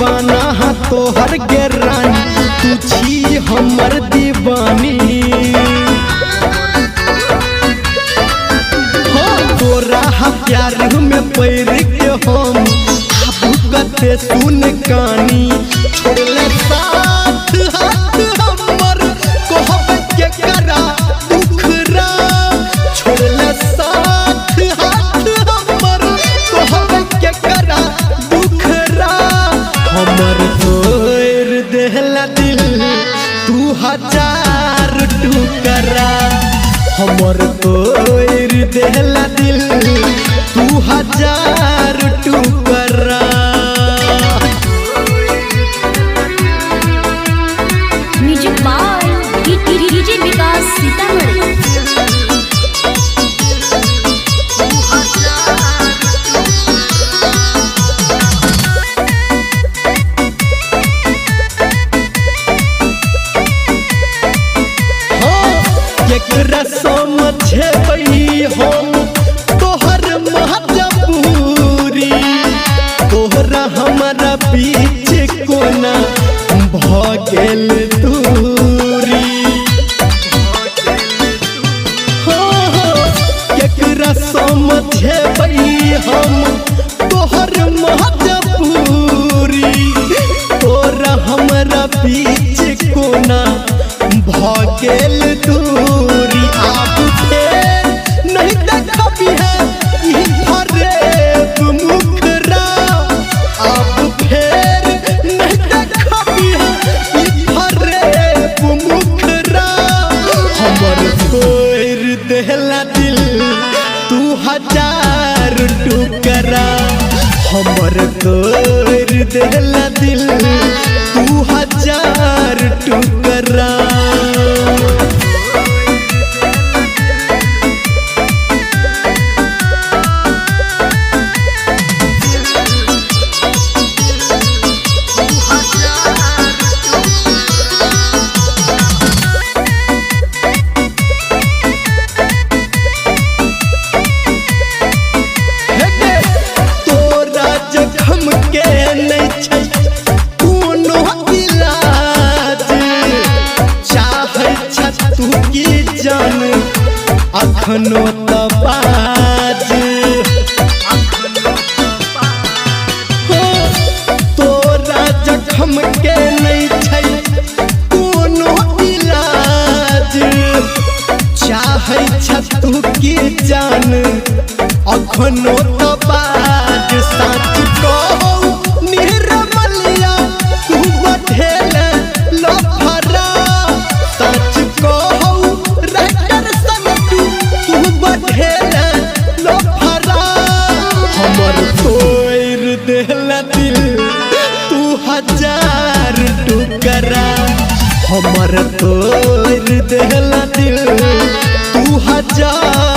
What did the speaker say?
दीवाना तोहर के रानी, तू छी हमर दीवानी। हो तोरा प्यार में पैर के हम आबू कते सुन कानी। छोड़ले साथ हाथ हमर कहब के करा दुखरा। छोड़ले साथ हाथ हमर कहब के करा दुखरा। हमर तोड़ देहला दिल तू हजार टुकड़ा। हमर तोड़ देहला दिल तू हजार टुकड़ा। म्यूजिक बाय डीजे विकास सीतामढ़ी। एकरा समझे हम तोहर महजबूरी। तोहरा हमारा बीच कोना भ गेल दूरी। एकरा समझे हम तोहर महजबूरी। तोरा हमारा बीच कोना भ गेल दूरी। आप फेर नहीं देखबी है ई फरेब मुखरा। आप फेर नहीं देखबी है ई फरेब मुखरा। हमर तोड़ देहला दिल तू हजार टुकड़ा। हमर तोड़ देहला दिल तू हजार टुकड़ा। जखम के नहीं छै कोनो इलाज। चाहे तू की जान अखनो तबाज। तोरा जखम के नहीं छै कोनो इलाज। चाहे तू की जान अखनो तबाज। सच कहू निर्मलिया तू बढ़ेले लफरा। सच कहू रैकर सन तू बढ़ेले लफरा। हमर तोड़ देहला दिल तू हजार टुकड़ा। हमर तोड़ देहला दिल तू हजार